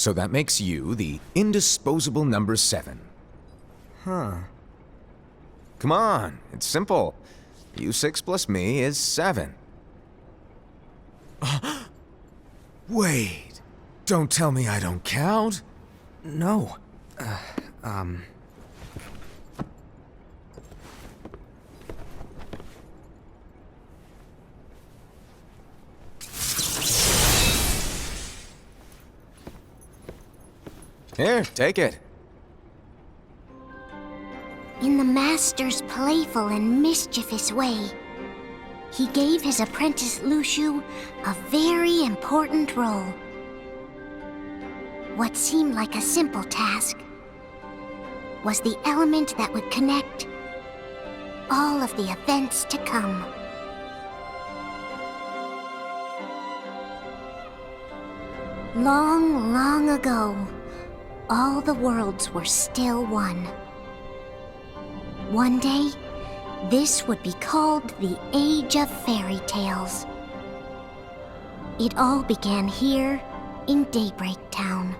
So that makes you the indisposable number 7. Huh. Come on, it's simple. U6 plus me is 7. Wait, don't tell me I don't count. No. Here, take it. In the Master's playful and mischievous way, he gave his apprentice Luciu a very important role. What seemed like a simple task was the element that would connect all of the events to come. Long, long ago, all the worlds were still one. One day, this would be called the Age of Fairy Tales. It all began here in Daybreak Town.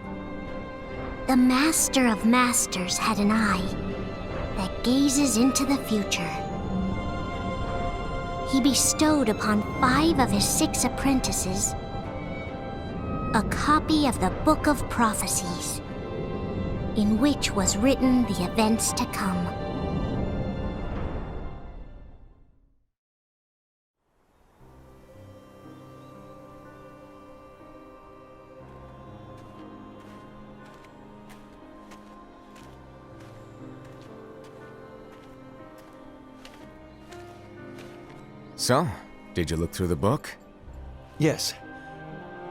The Master of Masters had an eye that gazes into the future. He bestowed upon 5 of his 6 apprentices a copy of the Book of Prophecies, in which was written the events to come. So, did you look through the book? Yes.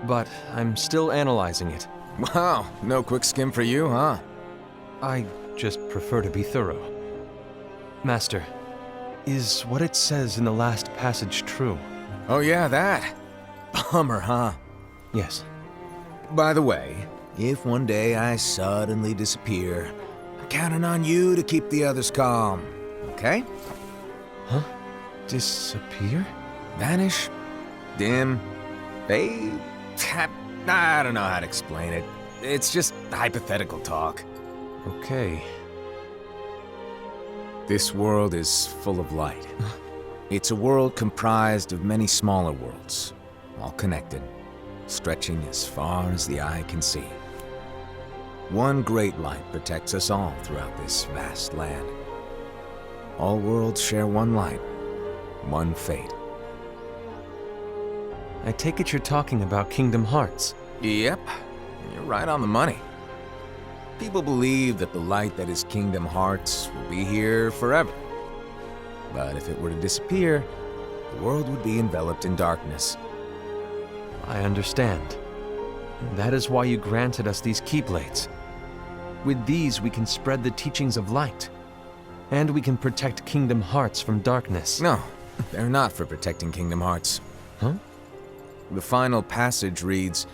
But I'm still analyzing it. Wow, no quick skim for you, huh? I just prefer to be thorough. Master, is what it says in the last passage true? Oh yeah, that. Bummer, huh? Yes. By the way, if one day I suddenly disappear, I'm counting on you to keep the others calm, okay? Huh? Disappear? Vanish? Dim? Fade? I don't know how to explain it. It's just hypothetical talk. Okay. This world is full of light. It's a world comprised of many smaller worlds, all connected, stretching as far as the eye can see. One great light protects us all throughout this vast land. All worlds share one light, one fate. I take it you're talking about Kingdom Hearts. Yep, you're right on the money. People believe that the light that is Kingdom Hearts will be here forever. But if it were to disappear, the world would be enveloped in darkness. I understand. That is why you granted us these Keyblades. With these, we can spread the teachings of light. And we can protect Kingdom Hearts from darkness. No, they're not for protecting Kingdom Hearts. Huh? The final passage reads,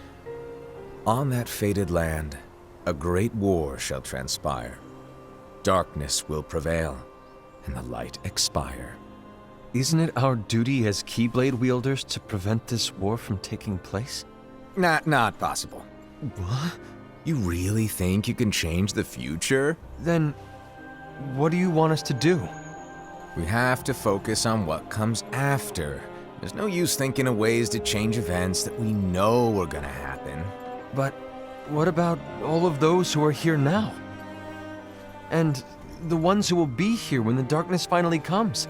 "On that fated land, a great war shall transpire. Darkness will prevail, and the light expire." Isn't it our duty as Keyblade wielders to prevent this war from taking place? Not possible. What? You really think you can change the future? Then, what do you want us to do? We have to focus on what comes after. There's no use thinking of ways to change events that we know are gonna happen. But what about all of those who are here now? And the ones who will be here when the darkness finally comes?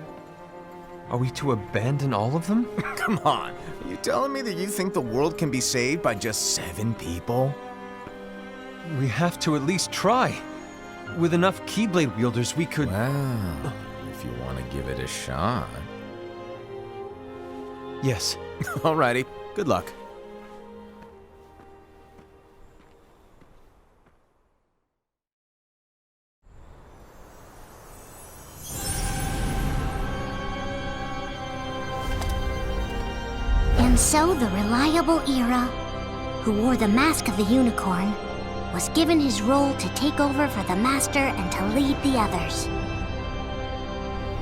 Are we to abandon all of them? Come on, are you telling me that you think the world can be saved by just 7 people? We have to at least try. With enough Keyblade wielders, we could... Well, if you want to give it a shot. Yes. Alrighty, good luck. And so the reliable Era, who wore the mask of the unicorn, was given his role to take over for the Master and to lead the others.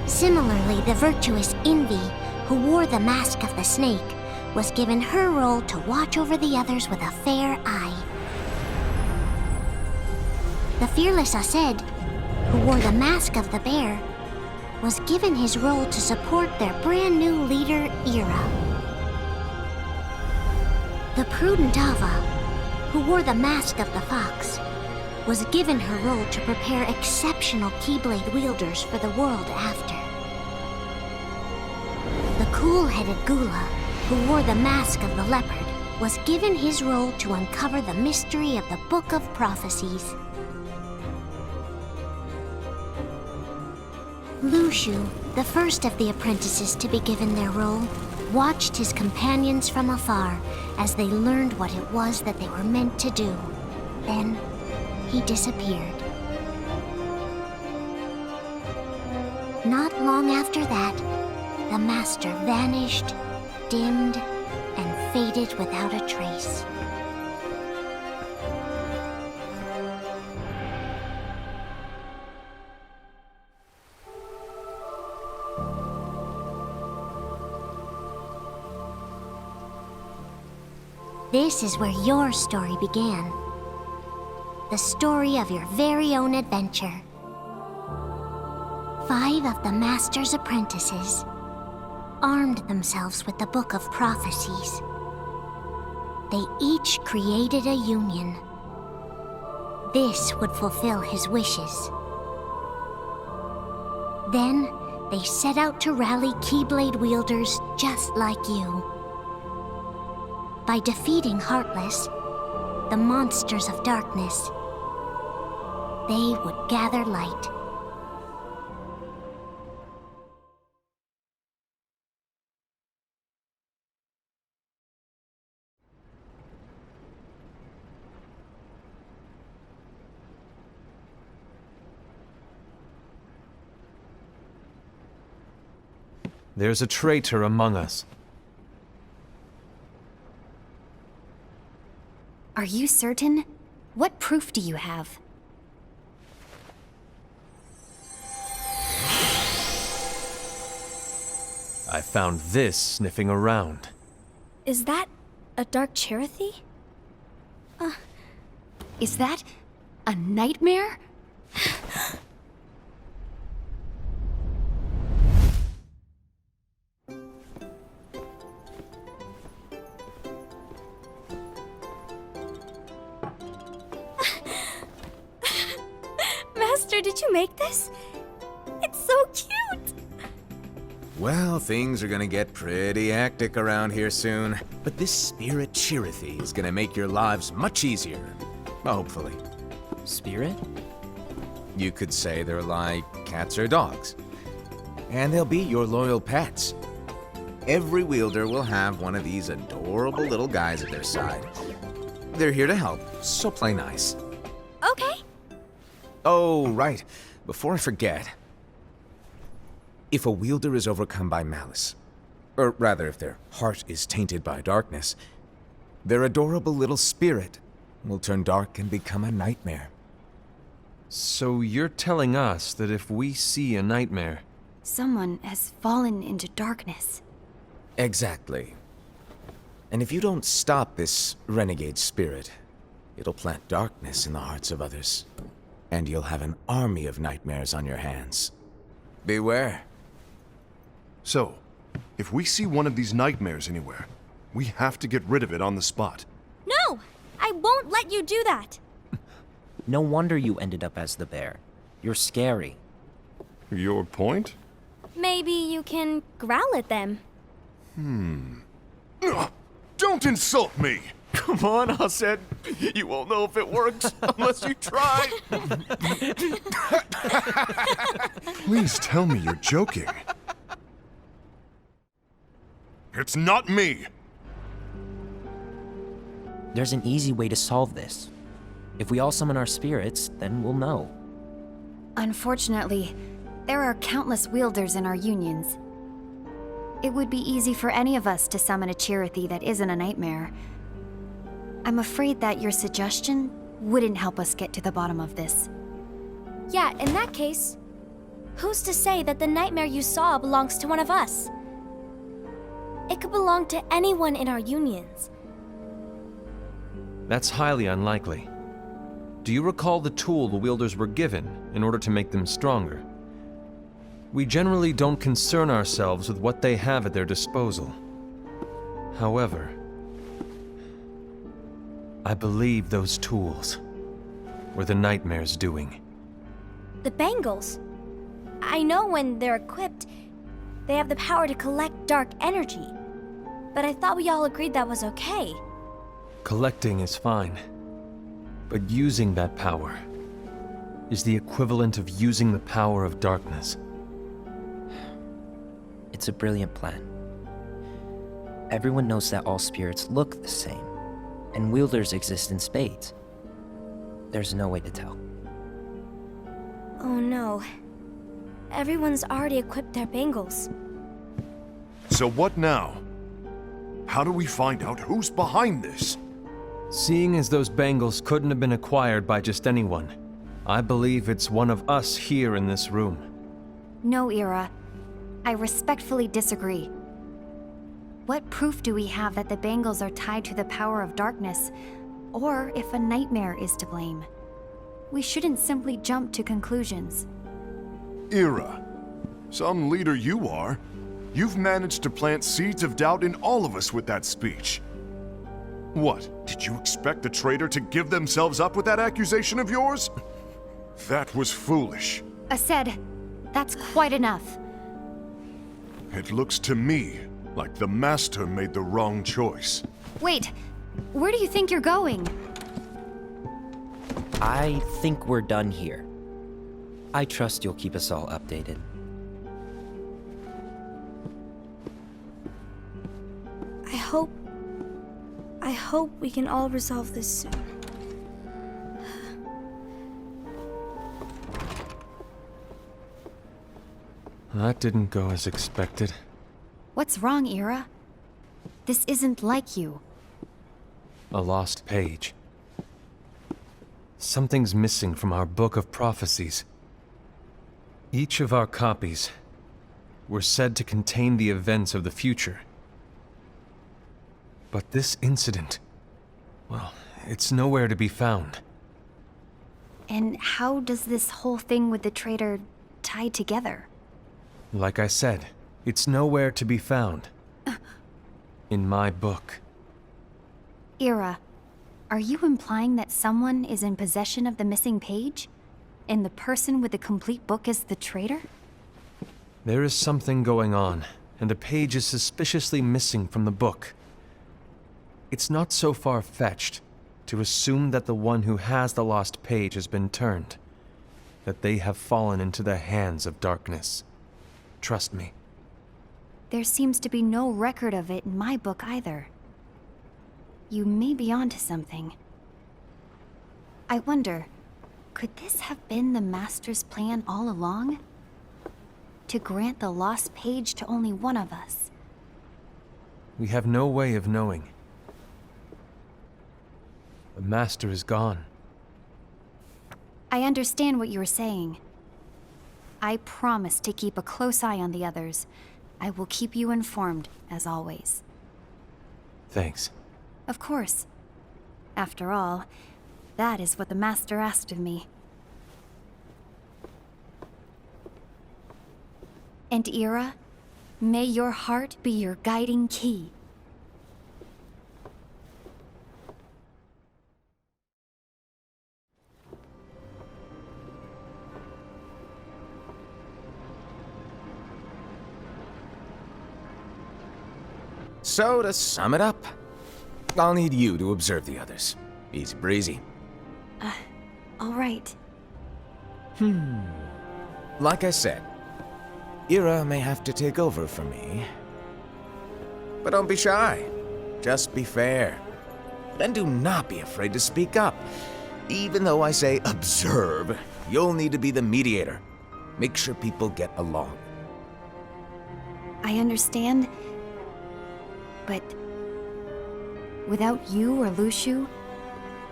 Similarly, the virtuous Envy, who wore the mask of the snake, was given her role to watch over the others with a fair eye. The fearless Ased, who wore the mask of the bear, was given his role to support their brand new leader, Ira. The prudent Ava, who wore the mask of the fox, was given her role to prepare exceptional Keyblade wielders for the world after. The cool-headed Gula, who wore the mask of the leopard, was given his role to uncover the mystery of the Book of Prophecies. Lushu, the first of the apprentices to be given their role, watched his companions from afar as they learned what it was that they were meant to do. Then, he disappeared. Not long after that, the master vanished, dimmed, and faded without a trace. This is where your story began. The story of your very own adventure. 5 of the Master's apprentices armed themselves with the Book of Prophecies. They each created a union. This would fulfill his wishes. Then, they set out to rally Keyblade wielders just like you. By defeating Heartless, the monsters of darkness, they would gather light. There's a traitor among us. Are you certain? What proof do you have? I found this sniffing around. Is that a dark Cherothy? Is that a nightmare? Master, did you make this? It's so cute! Well, things are gonna get pretty hectic around here soon. But this spirit Cherothy is gonna make your lives much easier. Hopefully. Spirit? You could say they're like cats or dogs. And they'll be your loyal pets. Every wielder will have one of these adorable little guys at their side. They're here to help, so play nice. Okay. Oh, right. Before I forget. If a wielder is overcome by malice, or rather if their heart is tainted by darkness, their adorable little spirit will turn dark and become a nightmare. So you're telling us that if we see a nightmare... Someone has fallen into darkness. Exactly. And if you don't stop this renegade spirit, it'll plant darkness in the hearts of others. And you'll have an army of nightmares on your hands. Beware. So, if we see one of these nightmares anywhere, we have to get rid of it on the spot. No! I won't let you do that! No wonder you ended up as the bear. You're scary. Your point? Maybe you can growl at them. Ugh, don't insult me! Come on, Ased. You won't know if it works unless you try. Please tell me you're joking. It's not me! There's an easy way to solve this. If we all summon our spirits, then we'll know. Unfortunately, there are countless wielders in our unions. It would be easy for any of us to summon a Cherothy that isn't a nightmare. I'm afraid that your suggestion wouldn't help us get to the bottom of this. Yeah, in that case, who's to say that the nightmare you saw belongs to one of us? It could belong to anyone in our unions. That's highly unlikely. Do you recall the tool the wielders were given in order to make them stronger? We generally don't concern ourselves with what they have at their disposal. However, I believe those tools were the Nightmare's doing. The bangles. I know when they're equipped, they have the power to collect dark energy. But I thought we all agreed that was okay. Collecting is fine, but using that power is the equivalent of using the power of darkness. It's a brilliant plan. Everyone knows that all spirits look the same, and wielders exist in spades. There's no way to tell. Oh no. Everyone's already equipped their bangles. So what now? How do we find out who's behind this? Seeing as those bangles couldn't have been acquired by just anyone, I believe it's one of us here in this room. No, Ira. I respectfully disagree. What proof do we have that the bangles are tied to the power of darkness, or if a nightmare is to blame? We shouldn't simply jump to conclusions. Ira, some leader you are. You've managed to plant seeds of doubt in all of us with that speech. What, did you expect the traitor to give themselves up with that accusation of yours? That was foolish. Aced, that's quite enough. It looks to me like the Master made the wrong choice. Wait, where do you think you're going? I think we're done here. I trust you'll keep us all updated. I hope we can all resolve this soon. That didn't go as expected. What's wrong, Ira? This isn't like you. A lost page. Something's missing from our book of prophecies. Each of our copies were said to contain the events of the future. But this incident, well, it's nowhere to be found. And how does this whole thing with the traitor tie together? Like I said, it's nowhere to be found. In my book. Ira, are you implying that someone is in possession of the missing page? And the person with the complete book is the traitor? There is something going on, and a page is suspiciously missing from the book. It's not so far-fetched to assume that the one who has the lost page has been turned, that they have fallen into the hands of darkness. Trust me. There seems to be no record of it in my book either. You may be onto something. I wonder, could this have been the Master's plan all along? To grant the lost page to only one of us? We have no way of knowing. The Master is gone. I understand what you're saying. I promise to keep a close eye on the others. I will keep you informed, as always. Thanks. Of course. After all, that is what the Master asked of me. And Ira, may your heart be your guiding key. So, to sum it up, I'll need you to observe the others. Easy breezy. All right. Like I said, Ira may have to take over for me. But don't be shy. Just be fair. And do not be afraid to speak up. Even though I say observe, you'll need to be the mediator. Make sure people get along. I understand. But without you or Luciu,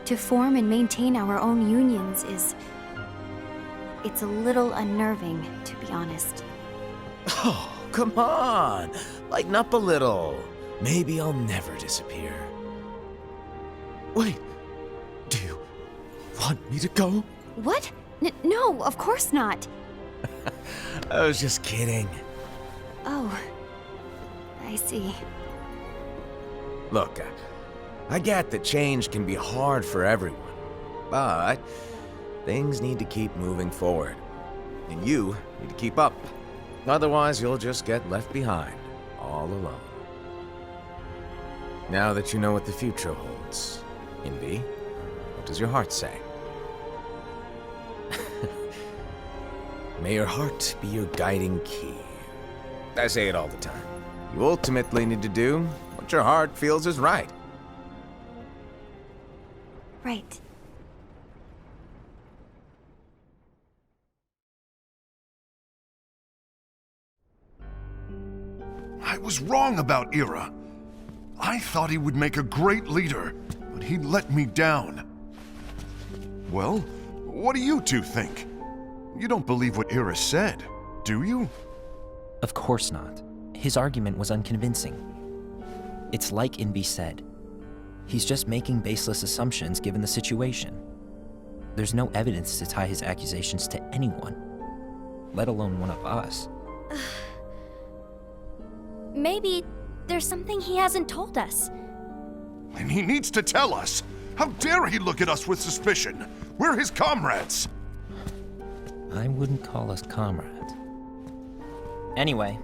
to form and maintain our own unions it's a little unnerving, to be honest. Oh, come on. Lighten up a little. Maybe I'll never disappear. Wait. Do you want me to go? What? No, of course not. I was just kidding. Oh, I see. Look, I get that change can be hard for everyone, but things need to keep moving forward. And you need to keep up. Otherwise, you'll just get left behind, all alone. Now that you know what the future holds, Envy, what does your heart say? May your heart be your guiding key. I say it all the time. You ultimately need to do what your heart feels is right. Right. I was wrong about Ira. I thought he would make a great leader, but he let me down. Well, what do you two think? You don't believe what Ira said, do you? Of course not. His argument was unconvincing. It's like Invi said. He's just making baseless assumptions given the situation. There's no evidence to tie his accusations to anyone, let alone one of us. Maybe there's something he hasn't told us. And he needs to tell us. How dare he look at us with suspicion? We're his comrades. I wouldn't call us comrades. Anyway,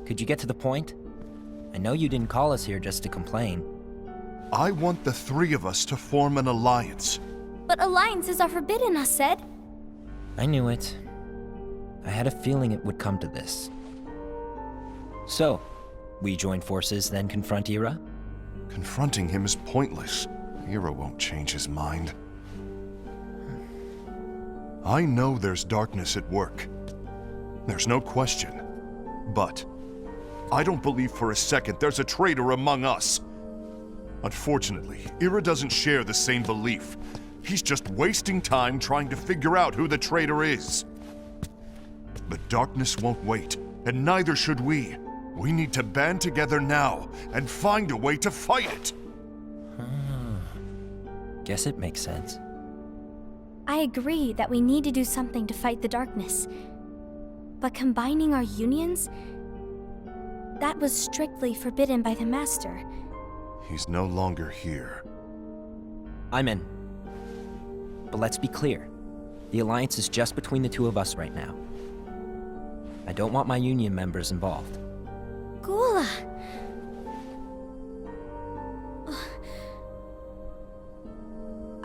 could you get to the point? I know you didn't call us here just to complain. I want the three of us to form an alliance. But alliances are forbidden, us said. I knew it. I had a feeling it would come to this. So, we join forces, then confront Ira? Confronting him is pointless. Ira won't change his mind. I know there's darkness at work. There's no question. But I don't believe for a second there's a traitor among us. Unfortunately, Ira doesn't share the same belief. He's just wasting time trying to figure out who the traitor is. The darkness won't wait, and neither should we. We need to band together now and find a way to fight it. Guess it makes sense. I agree that we need to do something to fight the darkness. But combining our unions? That was strictly forbidden by the Master. He's no longer here. I'm in. But let's be clear. The alliance is just between the two of us right now. I don't want my union members involved. Gula!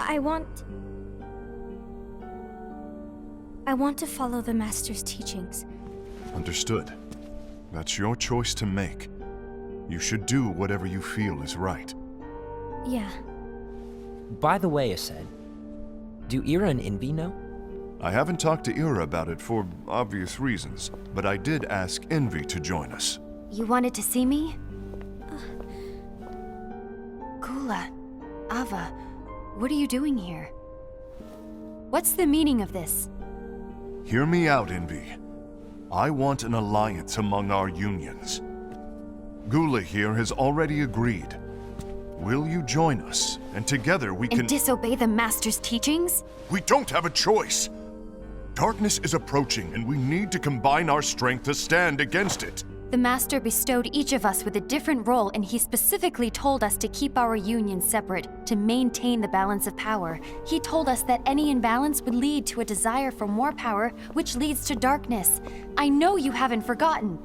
I want to follow the Master's teachings. Understood. That's your choice to make. You should do whatever you feel is right. Yeah. By the way, Ased, do Ira and Invi know? I haven't talked to Ira about it for obvious reasons, but I did ask Envy to join us. You wanted to see me? Gula, Ava, what are you doing here? What's the meaning of this? Hear me out, Envy. I want an alliance among our unions. Gula here has already agreed. Will you join us? And together we can— And disobey the Master's teachings? We don't have a choice! Darkness is approaching, and we need to combine our strength to stand against it. The Master bestowed each of us with a different role, and he specifically told us to keep our union separate, to maintain the balance of power. He told us that any imbalance would lead to a desire for more power, which leads to darkness. I know you haven't forgotten.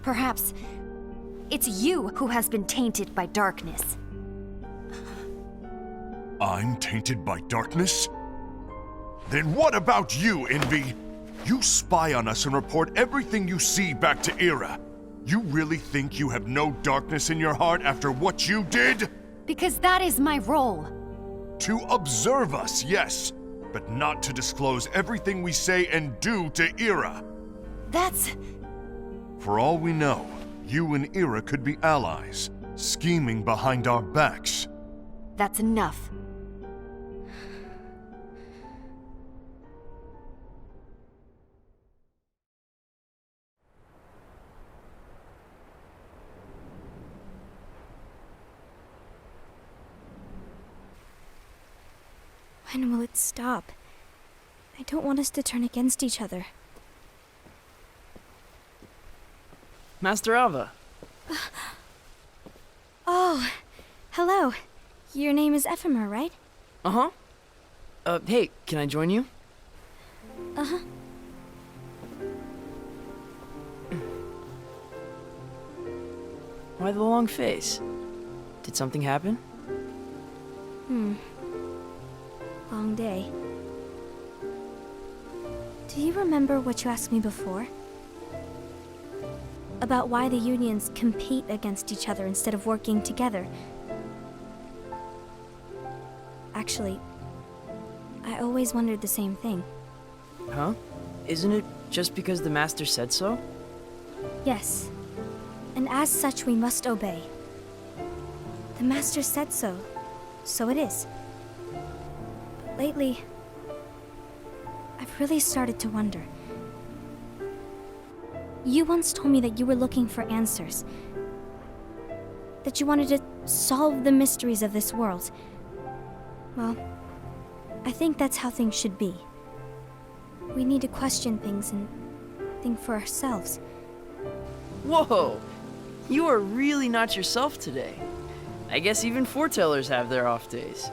Perhaps it's you who has been tainted by darkness. I'm tainted by darkness? Then what about you, Envy? You spy on us and report everything you see back to Ira. You really think you have no darkness in your heart after what you did? Because that is my role. To observe us, yes, but not to disclose everything we say and do to Ira. That's... For all we know, you and Ira could be allies, scheming behind our backs. That's enough. When will it stop? I don't want us to turn against each other. Master Alva. Oh, hello. Your name is Ephemer, right? Uh-huh. Hey, can I join you? Uh-huh. Why the long face? Did something happen? Long day. Do you remember what you asked me before? About why the unions compete against each other instead of working together. Actually, I always wondered the same thing. Huh? Isn't it just because the Master said so? Yes. And as such, we must obey. The Master said so, so it is. But lately, I've really started to wonder. You once told me that you were looking for answers. That you wanted to solve the mysteries of this world. Well, I think that's how things should be. We need to question things and think for ourselves. Whoa! You are really not yourself today. I guess even foretellers have their off days.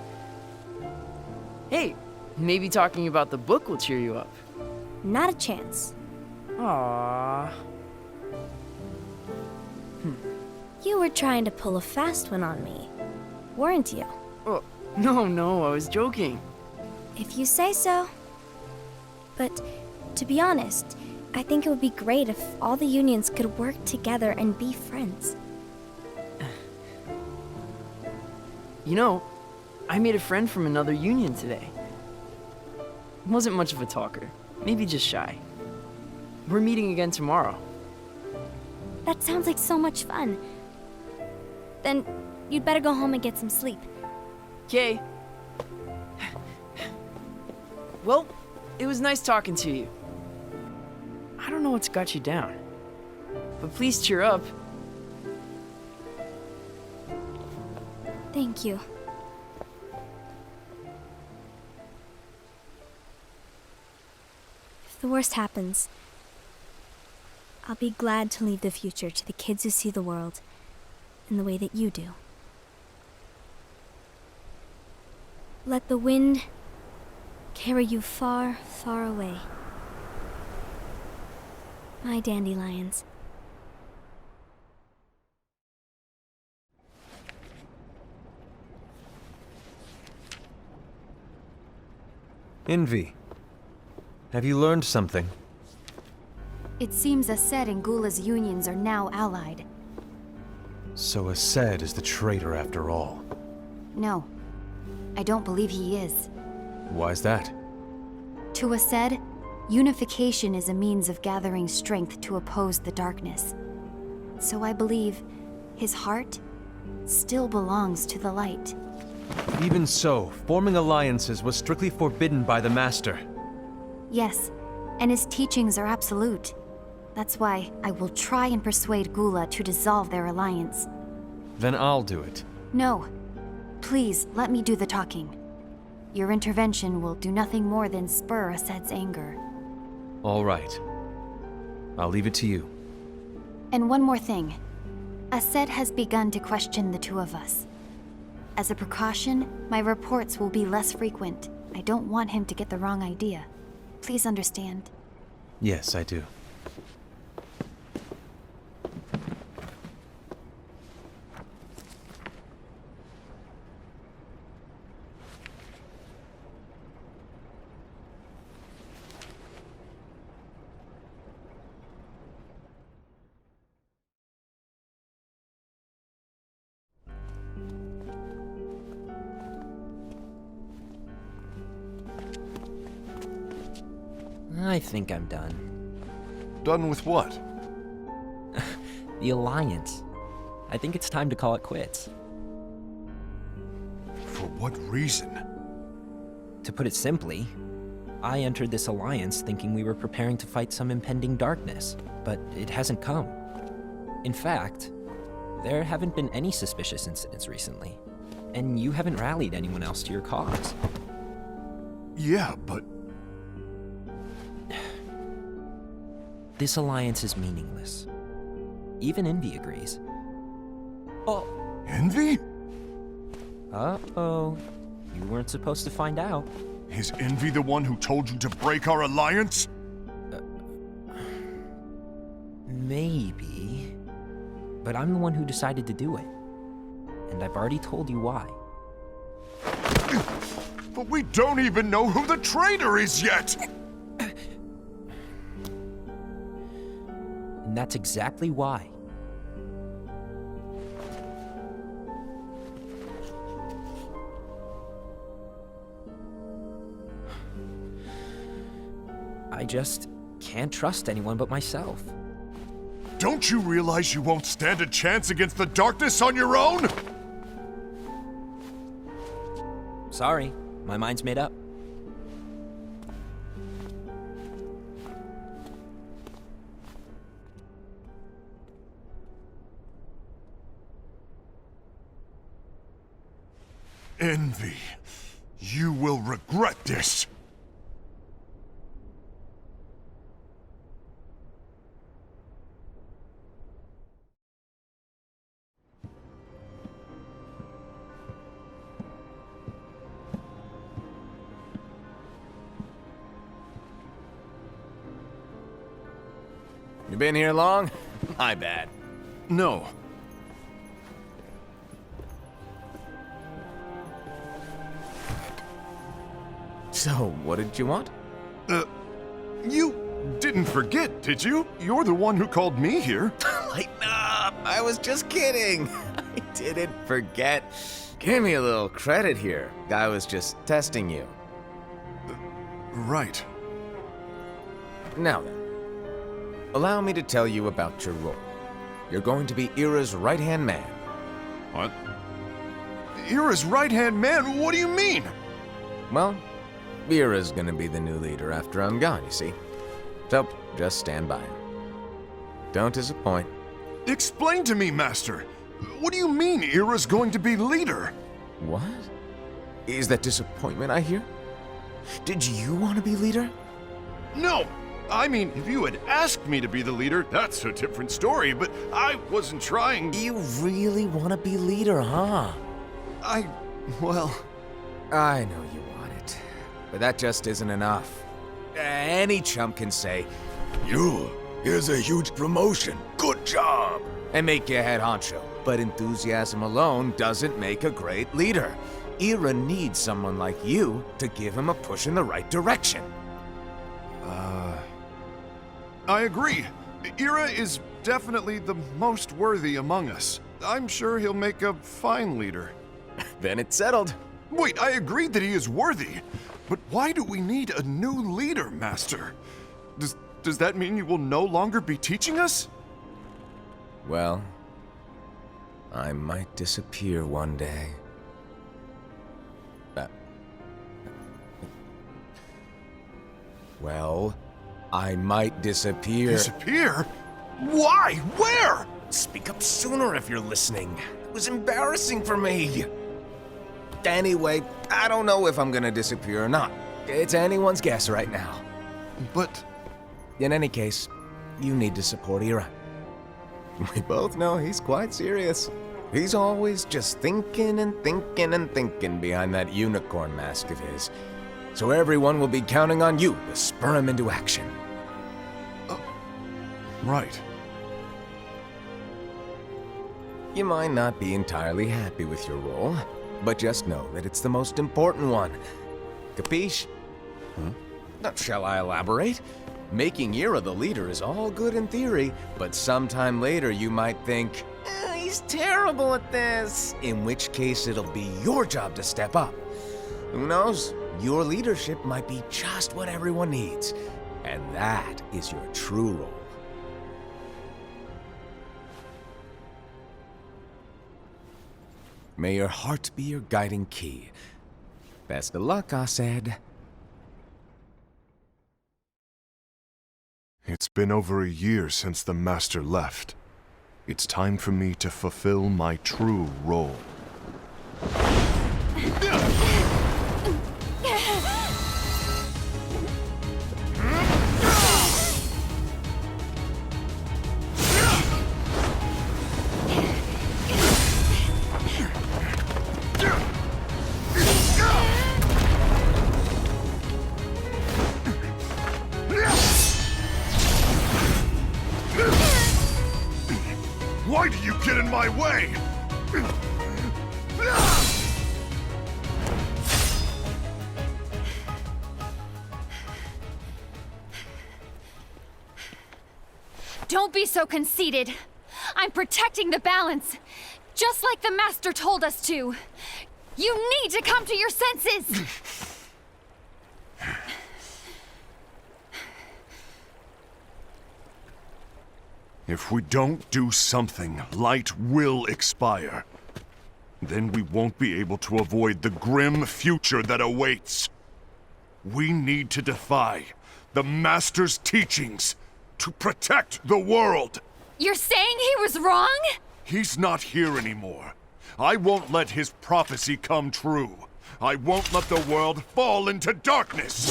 Hey, maybe talking about the book will cheer you up. Not a chance. Aww. You were trying to pull a fast one on me, weren't you? Oh, no, I was joking. If you say so. But to be honest, I think it would be great if all the unions could work together and be friends. You know, I made a friend from another union today. Wasn't much of a talker, maybe just shy. We're meeting again tomorrow. That sounds like so much fun. Then you'd better go home and get some sleep. Okay. Well, it was nice talking to you. I don't know what's got you down, but please cheer up. Thank you. If the worst happens, I'll be glad to leave the future to the kids who see the world in the way that you do. Let the wind carry you far, far away. My dandelions. Envy. Have you learned something? It seems Ased and Gula's unions are now allied. So Ased is the traitor after all. No, I don't believe he is. Why's that? To Ased, unification is a means of gathering strength to oppose the darkness. So I believe his heart still belongs to the light. Even so, forming alliances was strictly forbidden by the Master. Yes, and his teachings are absolute. That's why I will try and persuade Gula to dissolve their alliance. Then I'll do it. No. Please, let me do the talking. Your intervention will do nothing more than spur Ased's anger. All right. I'll leave it to you. And one more thing. Ased has begun to question the two of us. As a precaution, my reports will be less frequent. I don't want him to get the wrong idea. Please understand. Yes, I do. I think I'm done. Done with what? The Alliance. I think it's time to call it quits. For what reason? To put it simply, I entered this alliance thinking we were preparing to fight some impending darkness, but it hasn't come. In fact, there haven't been any suspicious incidents recently, and you haven't rallied anyone else to your cause. Yeah, but This alliance is meaningless. Even Envy agrees. Oh. Envy? Uh-oh. You weren't supposed to find out. Is Envy the one who told you to break our alliance? Maybe. But I'm the one who decided to do it. And I've already told you why. But we don't even know who the traitor is yet! And that's exactly why. I just can't trust anyone but myself. Don't you realize you won't stand a chance against the darkness on your own? Sorry, my mind's made up. Envy, you will regret this. You been here long? My bad. No. So, what did you want? You didn't forget, did you? You're the one who called me here. Lighten up! I was just kidding. I didn't forget. Give me a little credit here. I was just testing you. Right. Now then, allow me to tell you about your role. You're going to be Ira's right-hand man. What? Ira's right-hand man? What do you mean? Well, Ira's gonna be the new leader after I'm gone, you see. So, just stand by. Don't disappoint. Explain to me, Master. What do you mean Ira's going to be leader? What? Is that disappointment I hear? Did you want to be leader? No! I mean, if you had asked me to be the leader, that's a different story, but I wasn't trying. You really want to be leader, huh? Well... I know you want it, but that just isn't enough. Any chump can say, here's a huge promotion, good job, and make you head honcho. But enthusiasm alone doesn't make a great leader. Ira needs someone like you to give him a push in the right direction. I agree. Ira is definitely the most worthy among us. I'm sure he'll make a fine leader. Then it's settled. Wait, I agreed that he is worthy. But why do we need a new leader, Master? Does that mean you will no longer be teaching us? Well, I might disappear one day. Well, I might disappear. Disappear? Why? Where? Speak up sooner if you're listening. It was embarrassing for me. Anyway, I don't know if I'm gonna disappear or not. It's anyone's guess right now. But... In any case, you need to support Ira. We both know he's quite serious. He's always just thinking and thinking and thinking behind that unicorn mask of his. So everyone will be counting on you to spur him into action. Right. You might not be entirely happy with your role, but just know that it's the most important one. Capiche? Shall I elaborate? Making Ira the leader is all good in theory, but sometime later you might think, he's terrible at this. In which case it'll be your job to step up. Who knows? Your leadership might be just what everyone needs. And that is your true role. May your heart be your guiding key. Best of luck, I said. It's been over a year since the Master left. It's time for me to fulfill my true role. Don't be so conceited. I'm protecting the balance, just like the Master told us to. You need to come to your senses! If we don't do something, light will expire. Then we won't be able to avoid the grim future that awaits. We need to defy the Master's teachings to protect the world. You're saying he was wrong? He's not here anymore. I won't let his prophecy come true. I won't let the world fall into darkness.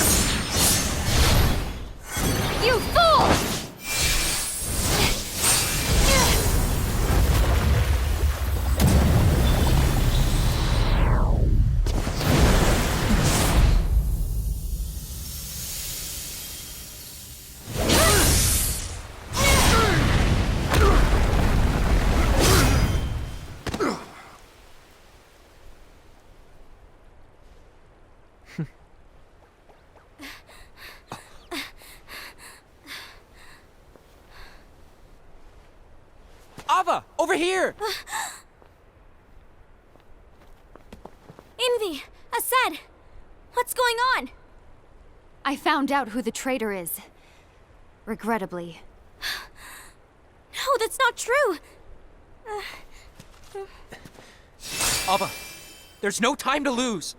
You fool! Ava, over here! Envy! Asad! What's going on? I found out who the traitor is. Regrettably. No, that's not true! Ava, there's no time to lose.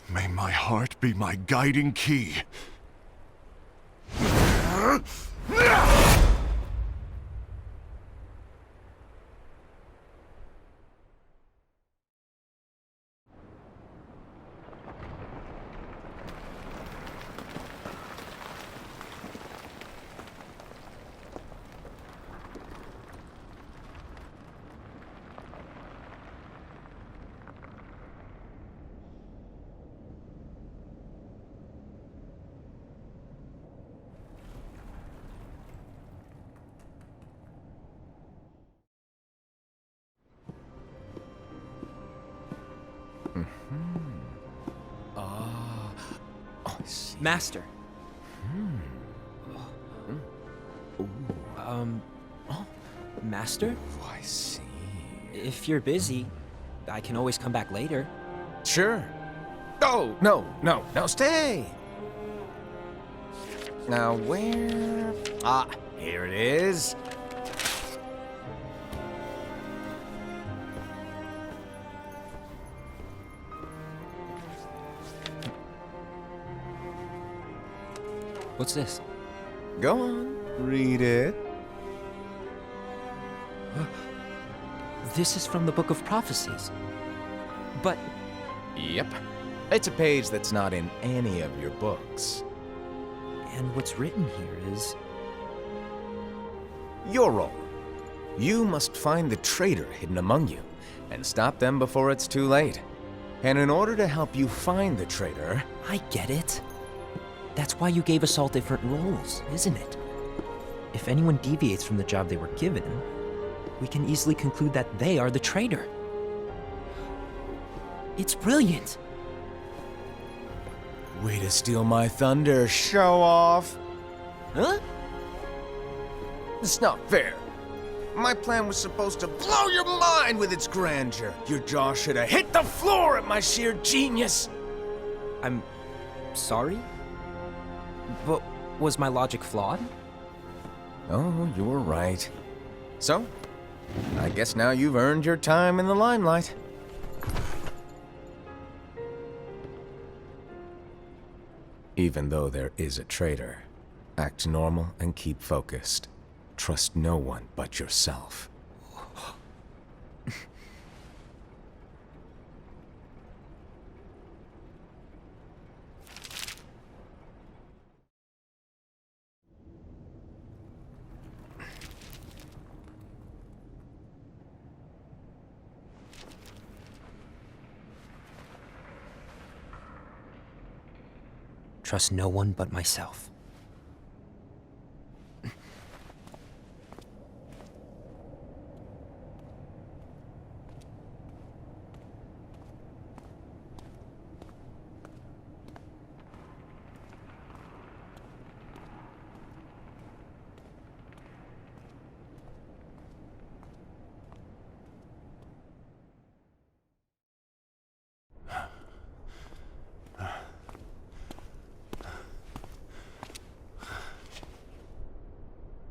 May my heart be my guiding key. Master. Master? Oh, I see. If you're busy, I can always come back later. Sure. Oh, no, stay! Now, where... Ah, here it is. What's this? Go on, read it. This is from the Book of Prophecies. But Yep. It's a page that's not in any of your books. and what's written here is... Your role. You must find the traitor hidden among you, and stop them before it's too late. And in order to help you find the traitor... I get it. That's why you gave us all different roles, isn't it? If anyone deviates from the job they were given, we can easily conclude that they are the traitor. It's brilliant. Way to steal my thunder, show off! Huh? It's not fair. My plan was supposed to blow your mind with its grandeur. Your jaw should have hit the floor at my sheer genius. I'm sorry? But was my logic flawed? Oh, you were right. So, I guess now you've earned your time in the limelight. Even though there is a traitor, act normal and keep focused. Trust no one but yourself. trust no one but myself.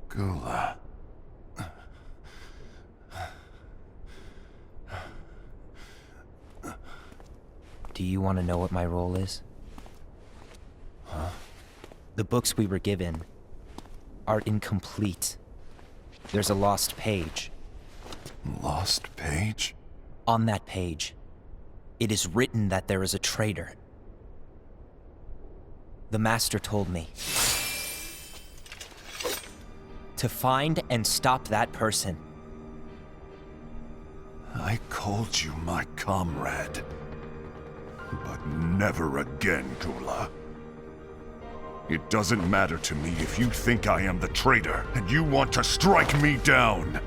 Gula. Do you want to know what my role is? Huh? The books we were given are incomplete. There's a lost page. Lost page? On that page, it is written that there is a traitor. The Master told me to find and stop that person. I called you my comrade. But never again, Gula. It doesn't matter to me if you think I am the traitor and you want to strike me down.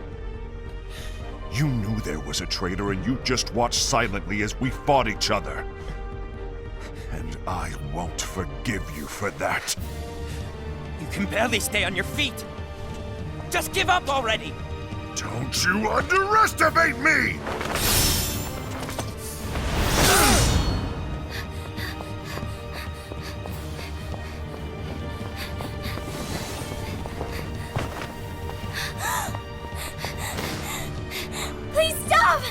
You knew there was a traitor and you just watched silently as we fought each other. And I won't forgive you for that. You can barely stay on your feet. Just give up already! Don't you underestimate me! Please stop!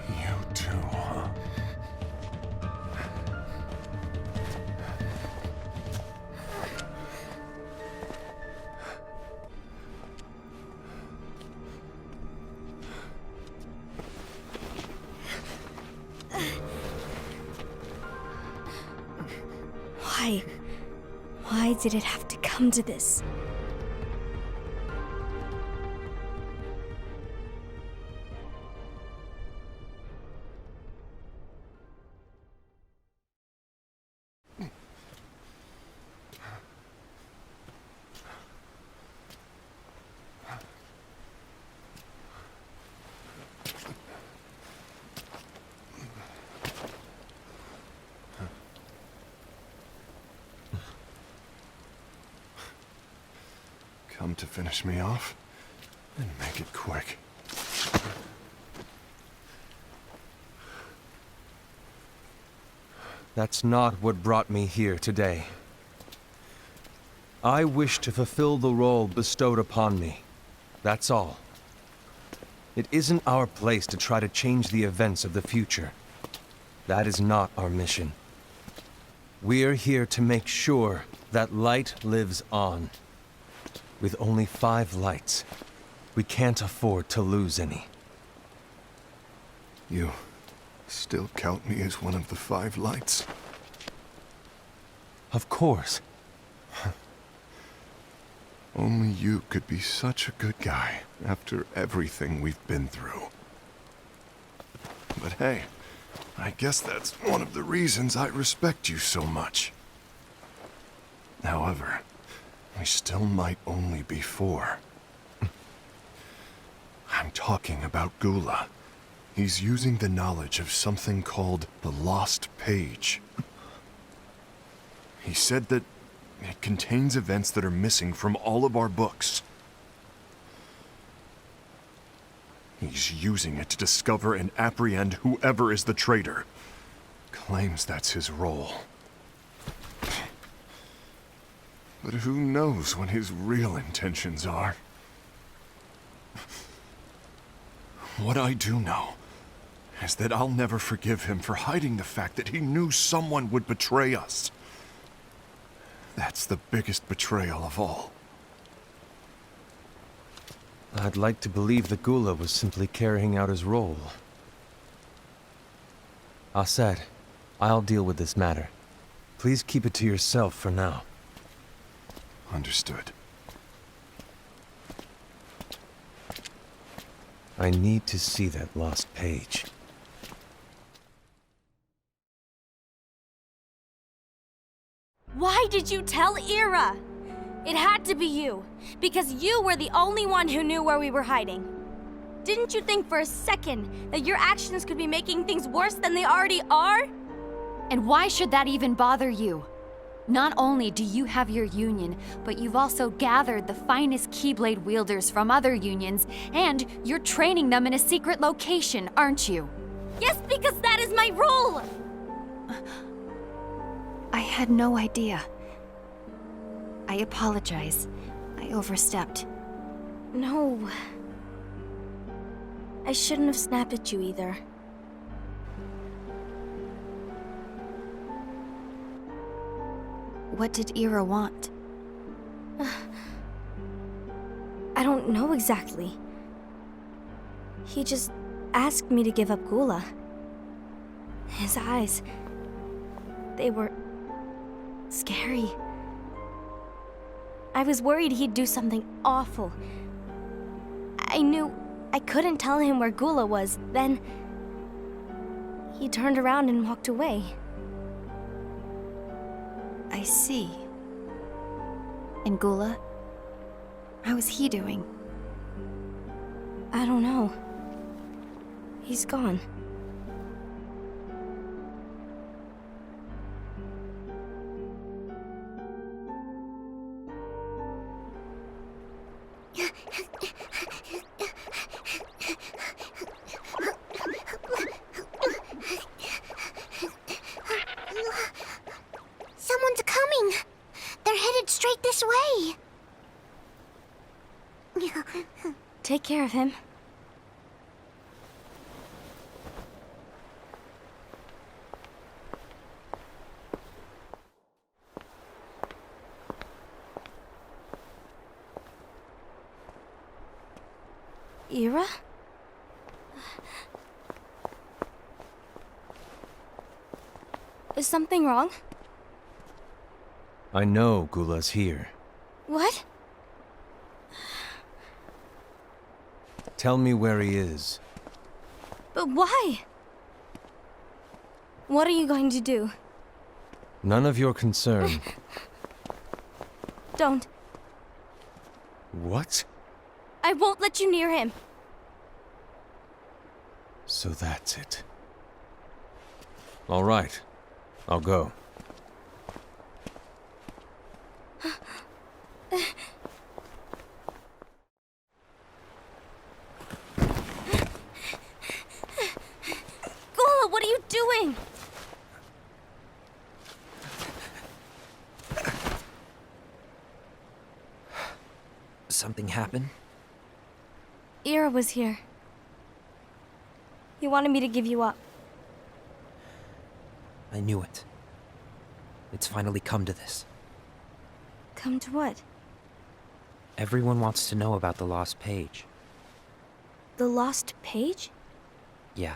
You too, huh? Why? Why did it have to come to this? Come to finish me off? And make it quick. That's not what brought me here today. I wish to fulfill the role bestowed upon me. That's all. It isn't our place to try to change the events of the future. That is not our mission. We're here to make sure that light lives on. With only 5 lights, we can't afford to lose any. You still count me as one of the 5 lights? Of course. Only you could be such a good guy after everything we've been through. But hey, I guess that's one of the reasons I respect you so much. However, we still might only be 4. I'm talking about Gula. He's using the knowledge of something called the Lost Page. He said that it contains events that are missing from all of our books. He's using it to discover and apprehend whoever is the traitor. Claims that's his role. But who knows what his real intentions are? What I do know is that I'll never forgive him for hiding the fact that he knew someone would betray us. That's the biggest betrayal of all. I'd like to believe that Gula was simply carrying out his role. Aset, I'll deal with this matter. Please keep it to yourself for now. Understood. I need to see that lost page. Why did you tell Ira? It had to be you, because you were the only one who knew where we were hiding. Didn't you think for a second that your actions could be making things worse than they already are? And why should that even bother you? Not only do you have your union, but you've also gathered the finest Keyblade wielders from other unions, and you're training them in a secret location, aren't you? Yes, because that is my role! I had no idea. I apologize. I overstepped. No. I shouldn't have snapped at you either. What did Ira want? I don't know exactly. He just asked me to give up Gula. His eyes, they were scary. I was worried he'd do something awful. I knew I couldn't tell him where Gula was. Then he turned around and walked away. I see. And Gula? How is he doing? I don't know. He's gone. Someone's coming. They're headed straight this way. Take care of him. Ira? Is something wrong? I know Gula's here. What? Tell me where he is. But why? What are you going to do? None of your concern. Don't. What? I won't let you near him. So that's it. All right. I'll go. Gula, what are you doing? Something happened? Ira was here. He wanted me to give you up. I knew it. It's finally come to this. Come to what? Everyone wants to know about the lost page. The lost page? Yeah.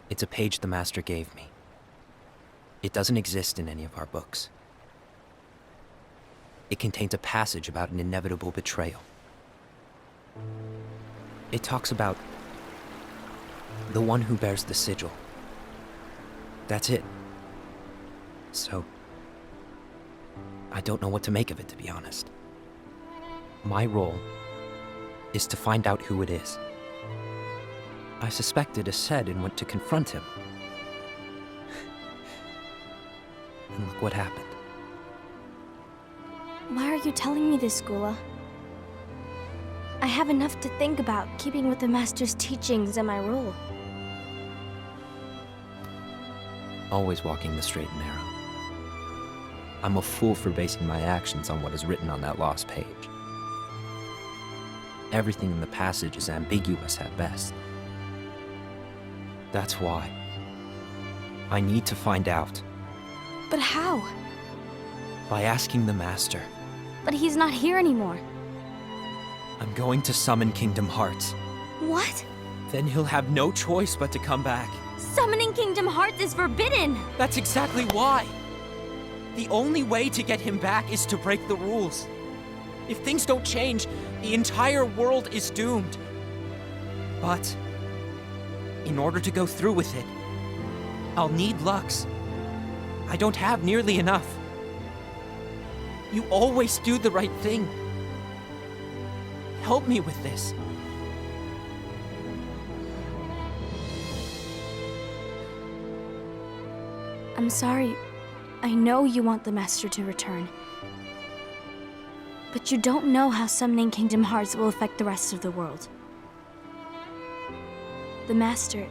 It's a page the Master gave me. It doesn't exist in any of our books. It contains a passage about an inevitable betrayal. It talks about the one who bears the sigil. That's it. So, I don't know what to make of it, to be honest. My role is to find out who it is. I suspected a Sed and went to confront him. And look what happened. Why are you telling me this, Gula? I have enough to think about, keeping with the Master's teachings and my role. Always walking the straight and narrow. I'm a fool for basing my actions on what is written on that lost page. Everything in the passage is ambiguous at best. That's why I need to find out. But how? By asking the Master. But he's not here anymore. I'm going to summon Kingdom Hearts. What? Then he'll have no choice but to come back. Summoning Kingdom Hearts is forbidden! That's exactly why. The only way to get him back is to break the rules. If things don't change, the entire world is doomed. But in order to go through with it, I'll need Lux. I don't have nearly enough. You always do the right thing. Help me with this. I'm sorry. I know you want the Master to return. But you don't know how summoning Kingdom Hearts will affect the rest of the world. The Master